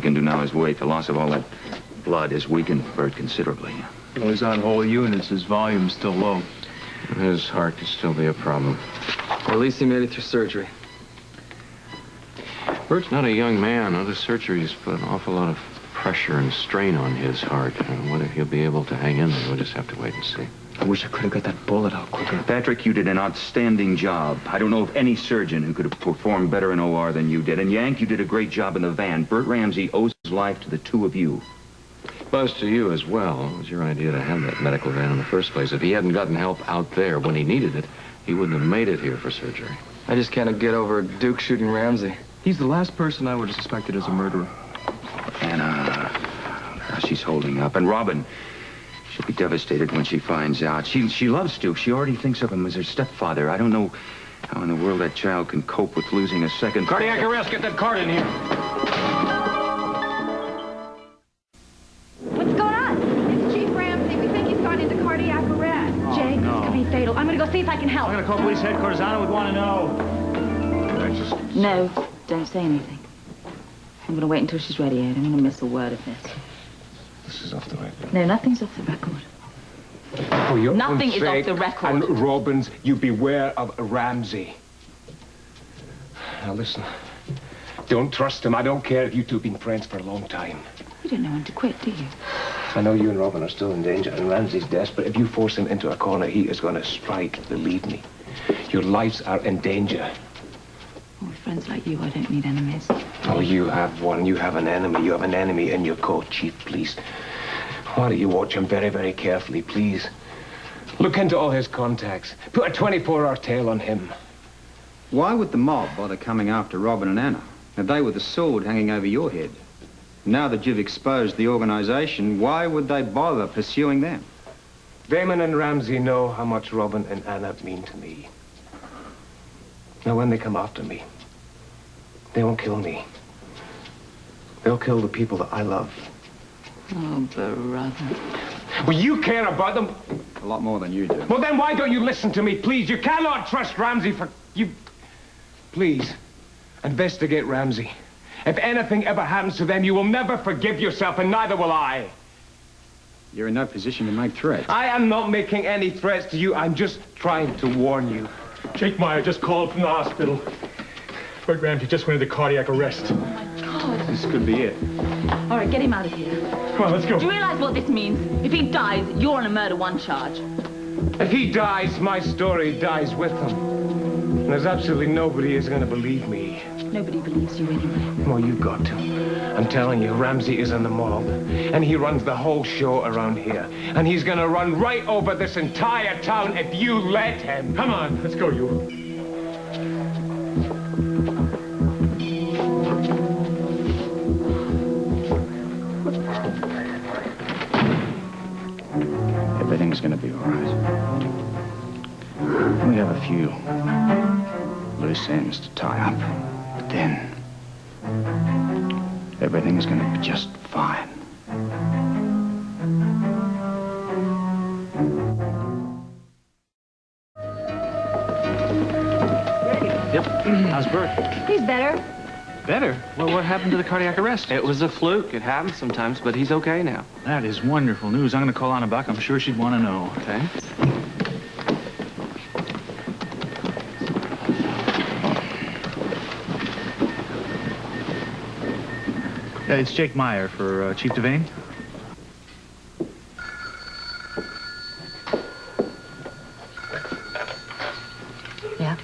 can do now is wait. The loss of all that blood has weakened Bert considerably. Well, he's on whole units. His volume's still low. His heart could still be a problem. Well, at least he made it through surgery. Bert's not a young man. Other surgery's put an awful lot of pressure and strain on his heart. Whether he'll be able to hang in there, we'll just have to wait and see. I wish I could have got that bullet out quicker. Patrick, you did an outstanding job. I don't know of any surgeon who could have performed better in OR than you did. And Yank, you did a great job in the van. Bert Ramsey owes his life to the two of you. Buzz, to you as well. It was your idea to have that medical van in the first place. If he hadn't gotten help out there when he needed it, he wouldn't have made it here for surgery. I just can't get over Duke shooting Ramsey. He's the last person I would have suspected as a murderer. Anna, she's holding up. And Robin, she'll be devastated when she finds out. She loves Duke. She already thinks of him as her stepfather. I don't know how in the world that child can cope with losing a second... Cardiac arrest! Get that card in here! What's going on? It's Chief Ramsey. We think he's gone into cardiac arrest. Oh, Jake, no. this could be fatal. I'm going to go see if I can help. I'm gonna call police headquarters. Anna would want to know. No, don't say anything. I'm going to wait until she's ready. I don't want to miss a word of this. This is off the record. No, nothing's off the record. For your Nothing own is off sake the record. And Robin's, you beware of Ramsey. Now listen, don't trust him. I don't care if you two have been friends for a long time. You don't know when to quit, do you? I know you and Robin are still in danger, and Ramsey's desperate. If you force him into a corner, he is going to strike, believe me. Your lives are in danger. Well, with friends like you, I don't need enemies. Oh, you have one. You have an enemy. You have an enemy in your court, Chief, please. Why don't you watch him very, very carefully, please? Look into all his contacts. Put a 24-hour tail on him. Why would the mob bother coming after Robin and Anna? Now, they were the sword hanging over your head. Now that you've exposed the organization, why would they bother pursuing them? Damon and Ramsey know how much Robin and Anna mean to me. Now, when they come after me, they won't kill me. They'll kill the people that I love. Oh, brother. Well, you care about them. A lot more than you do. Well, then why don't you listen to me, please? You cannot trust Ramsey for... You... Please, investigate Ramsey. If anything ever happens to them, you will never forgive yourself, and neither will I. You're in no position to make threats. I am not making any threats to you. I'm just trying to warn you. Jake Meyer just called from the hospital. Bert Ramsey just went into cardiac arrest. Oh, my God. This could be it. All right, get him out of here. Come on, let's go. Do you realize what this means? If he dies, you're on a murder one charge. If he dies, my story dies with him. And there's absolutely nobody who's going to believe me. Nobody believes you anyway. Well, you've got to. I'm telling you, Ramsey is in the mob. And he runs the whole show around here. And he's going to run right over this entire town if you let him. Come on, let's go, you. Everything's gonna be all right. We have a few loose ends to tie up, but then everything's gonna be just fine. Yep. How's Bert? He's better. Better? Well, what happened to the cardiac arrest? It was a fluke. It happens sometimes, but he's okay now. That is wonderful news. I'm going to call Anna Bert. I'm sure she'd want to know. Okay. It's Jake Meyer for Chief Devane. Yeah?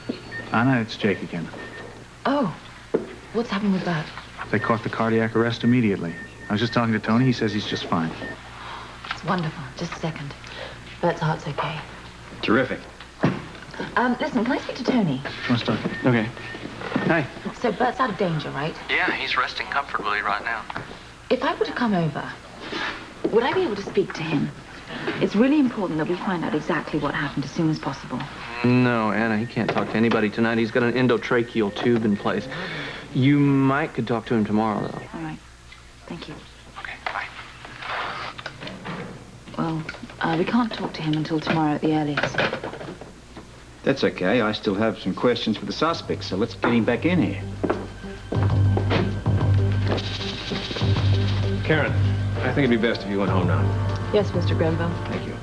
Anna, it's Jake again. Oh, what's happened with that? They caught the cardiac arrest immediately. I was just talking to Tony. He says he's just fine. It's wonderful. Just a second. Bert's heart's okay. Terrific. Listen, can I speak to Tony? Let's talk. Okay. Hi. So Bert's out of danger, right? Yeah, he's resting comfortably right now. If I were to come over, would I be able to speak to him? It's really important that we find out exactly what happened as soon as possible. No, Anna, he can't talk to anybody tonight. He's got an endotracheal tube in place. You could talk to him tomorrow, though. All right. Thank you. Okay, bye. Well, we can't talk to him until tomorrow at the earliest. That's okay. I still have some questions for the suspect, so let's get him back in here. Karen, I think it'd be best if you went home now. Yes, Mr. Grenville. Thank you.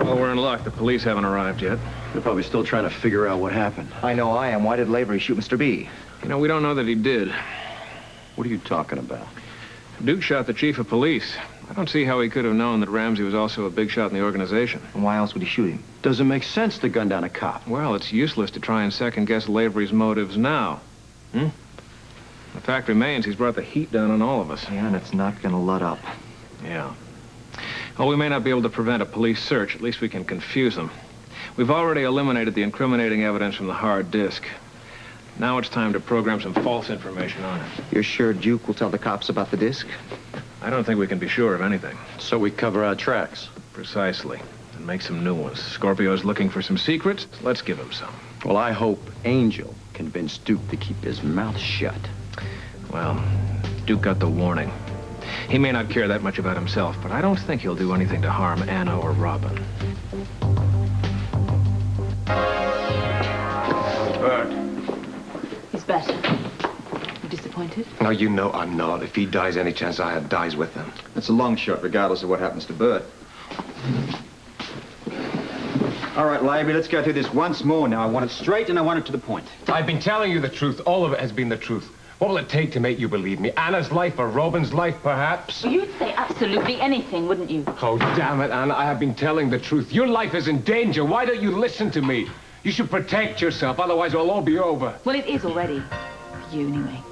Well, we're in luck. The police haven't arrived yet. They're probably still trying to figure out what happened. I know I am. Why did Lavery shoot Mr. B? You know, we don't know that he did. What are you talking about? Duke shot the chief of police. I don't see how he could have known that Ramsey was also a big shot in the organization. And why else would he shoot him? Doesn't make sense to gun down a cop. Well, it's useless to try and second-guess Lavery's motives now. The fact remains he's brought the heat down on all of us. Yeah, and it's not gonna let up. Yeah. Well, we may not be able to prevent a police search. At least we can confuse them. We've already eliminated the incriminating evidence from the hard disk. Now it's time to program some false information on it. You're sure Duke will tell the cops about the disc? I don't think we can be sure of anything. So we cover our tracks. Precisely. And make some new ones. Scorpio's looking for some secrets. Let's give him some. Well, I hope Angel convinced Duke to keep his mouth shut. Well, Duke got the warning. He may not care that much about himself, but I don't think he'll do anything to harm Anna or Robin. Bert. He's better. You disappointed? Now, you know I'm not. If he dies, any chance I have dies with him. That's a long shot, regardless of what happens to Bert. All right, Lavery, let's go through this once more now. I want it straight and I want it to the point. I've been telling you the truth. All of it has been the truth. What will it take to make you believe me? Anna's life or Robin's life, perhaps? Well, you'd say absolutely anything, wouldn't you? Oh, damn it, Anna. I have been telling the truth. Your life is in danger. Why don't you listen to me? You should protect yourself, otherwise it'll all be over. Well, it is already. For you, anyway.